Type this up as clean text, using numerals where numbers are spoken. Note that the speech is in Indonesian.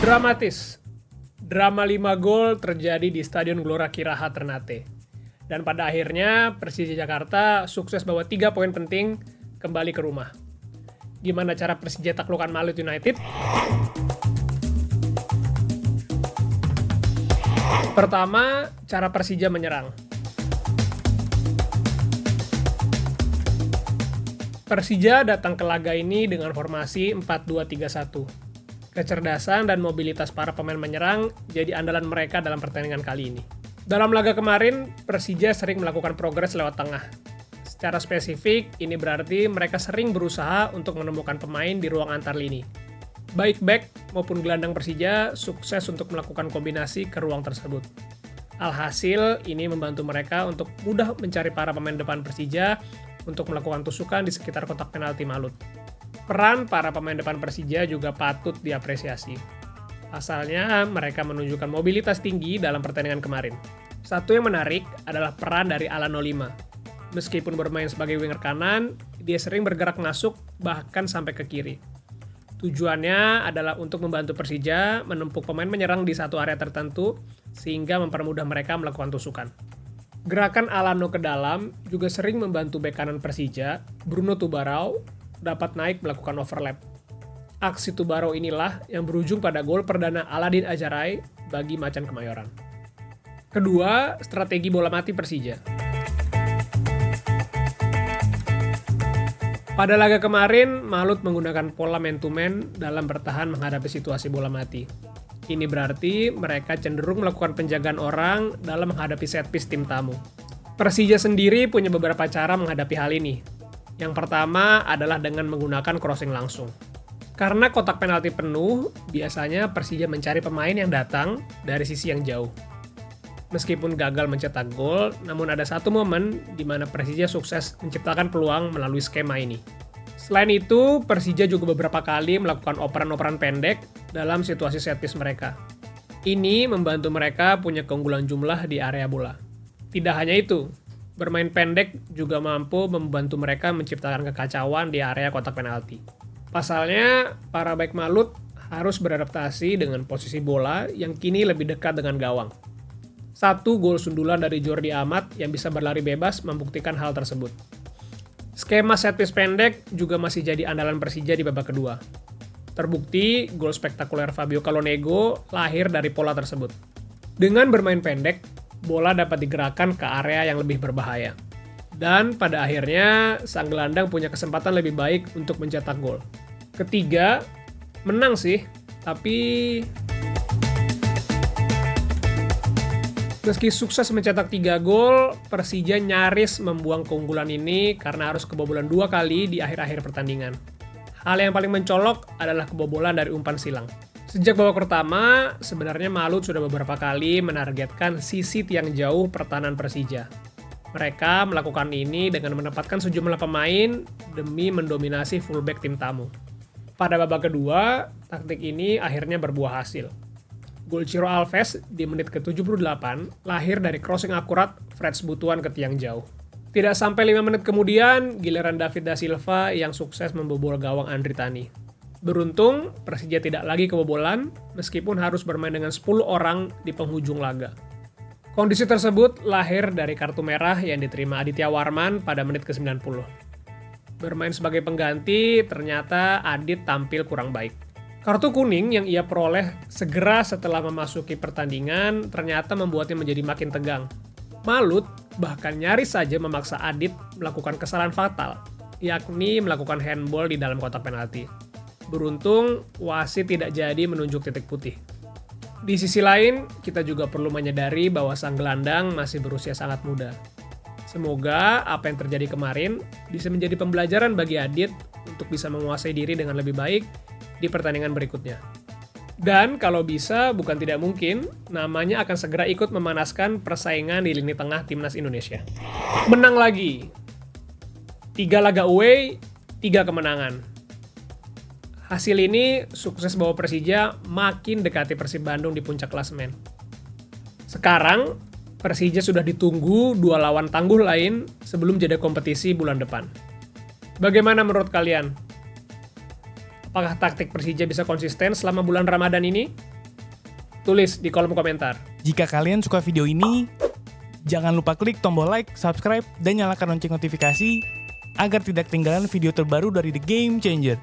Dramatis. Drama 5 gol terjadi di Stadion Gelora Kiraha Ternate. Dan pada akhirnya Persija Jakarta sukses bawa 3 poin penting kembali ke rumah. Gimana cara Persija taklukan Malut United? Pertama, cara Persija menyerang. Persija datang ke laga ini dengan formasi 4-2-3-1. Kecerdasan dan mobilitas para pemain menyerang jadi andalan mereka dalam pertandingan kali ini. Dalam laga kemarin, Persija sering melakukan progres lewat tengah. Secara spesifik, ini berarti mereka sering berusaha untuk menemukan pemain di ruang antar lini. Baik back maupun gelandang Persija sukses untuk melakukan kombinasi ke ruang tersebut. Alhasil, ini membantu mereka untuk mudah mencari para pemain depan Persija untuk melakukan tusukan di sekitar kotak penalti Malut. Peran para pemain depan Persija juga patut diapresiasi. Pasalnya, mereka menunjukkan mobilitas tinggi dalam pertandingan kemarin. Satu yang menarik adalah peran dari Alan 05. Meskipun bermain sebagai winger kanan, dia sering bergerak masuk bahkan sampai ke kiri. Tujuannya adalah untuk membantu Persija menumpuk pemain menyerang di satu area tertentu sehingga mempermudah mereka melakukan tusukan. Gerakan Alano ke dalam juga sering membantu bek kanan Persija, Bruno Tubarão, dapat naik melakukan overlap. Aksi Tubarão inilah yang berujung pada gol perdana Aladin Ajaray bagi Macan Kemayoran. Kedua, strategi bola mati Persija. Pada laga kemarin, Malut menggunakan pola man-to-man dalam bertahan menghadapi situasi bola mati. Ini berarti mereka cenderung melakukan penjagaan orang dalam menghadapi set piece tim tamu. Persija sendiri punya beberapa cara menghadapi hal ini. Yang pertama adalah dengan menggunakan crossing langsung. Karena kotak penalti penuh, biasanya Persija mencari pemain yang datang dari sisi yang jauh. Meskipun gagal mencetak gol, namun ada satu momen di mana Persija sukses menciptakan peluang melalui skema ini. Selain itu, Persija juga beberapa kali melakukan operan-operan pendek dalam situasi set piece mereka. Ini membantu mereka punya keunggulan jumlah di area bola. Tidak hanya itu, bermain pendek juga mampu membantu mereka menciptakan kekacauan di area kotak penalti. Pasalnya, para bek Malut harus beradaptasi dengan posisi bola yang kini lebih dekat dengan gawang. Satu gol sundulan dari Jordi Amat yang bisa berlari bebas membuktikan hal tersebut. Skema set piece pendek juga masih jadi andalan Persija di babak kedua. Terbukti, gol spektakuler Fabio Calonego lahir dari pola tersebut. Dengan bermain pendek, bola dapat digerakkan ke area yang lebih berbahaya. Dan pada akhirnya, sang gelandang punya kesempatan lebih baik untuk mencetak gol. Ketiga, menang sih, tapi meski sukses mencetak 3 gol, Persija nyaris membuang keunggulan ini karena harus kebobolan 2 kali di akhir-akhir pertandingan. Hal yang paling mencolok adalah kebobolan dari umpan silang. Sejak babak pertama, sebenarnya Malut sudah beberapa kali menargetkan sisi tiang jauh pertahanan Persija. Mereka melakukan ini dengan menempatkan sejumlah pemain demi mendominasi fullback tim tamu. Pada babak kedua, taktik ini akhirnya berbuah hasil. Gol Ciro Alves di menit ke-78 lahir dari crossing akurat Fred Butuan ke tiang jauh. Tidak sampai 5 menit kemudian, giliran David da Silva yang sukses membobol gawang Andri Tani. Beruntung, Persija tidak lagi kebobolan meskipun harus bermain dengan 10 orang di penghujung laga. Kondisi tersebut lahir dari kartu merah yang diterima Aditya Warman pada menit ke-90. Bermain sebagai pengganti, ternyata Adit tampil kurang baik. Kartu kuning yang ia peroleh segera setelah memasuki pertandingan ternyata membuatnya menjadi makin tegang. Malut bahkan nyaris saja memaksa Adit melakukan kesalahan fatal, yakni melakukan handball di dalam kotak penalti. Beruntung, wasit tidak jadi menunjuk titik putih. Di sisi lain, kita juga perlu menyadari bahwa sang gelandang masih berusia sangat muda. Semoga apa yang terjadi kemarin bisa menjadi pembelajaran bagi Adit untuk bisa menguasai diri dengan lebih baik di pertandingan berikutnya. Dan kalau bisa, bukan tidak mungkin, namanya akan segera ikut memanaskan persaingan di lini tengah Timnas Indonesia. Menang lagi. 3 laga away, 3 kemenangan. Hasil ini sukses bawa Persija makin dekati Persib Bandung di puncak klasemen. Sekarang, Persija sudah ditunggu 2 lawan tangguh lain sebelum jeda kompetisi bulan depan. Bagaimana menurut kalian? Apakah taktik Persija bisa konsisten selama bulan Ramadan ini? Tulis di kolom komentar. Jika kalian suka video ini, jangan lupa klik tombol like, subscribe, dan nyalakan lonceng notifikasi agar tidak ketinggalan video terbaru dari The Game Changer.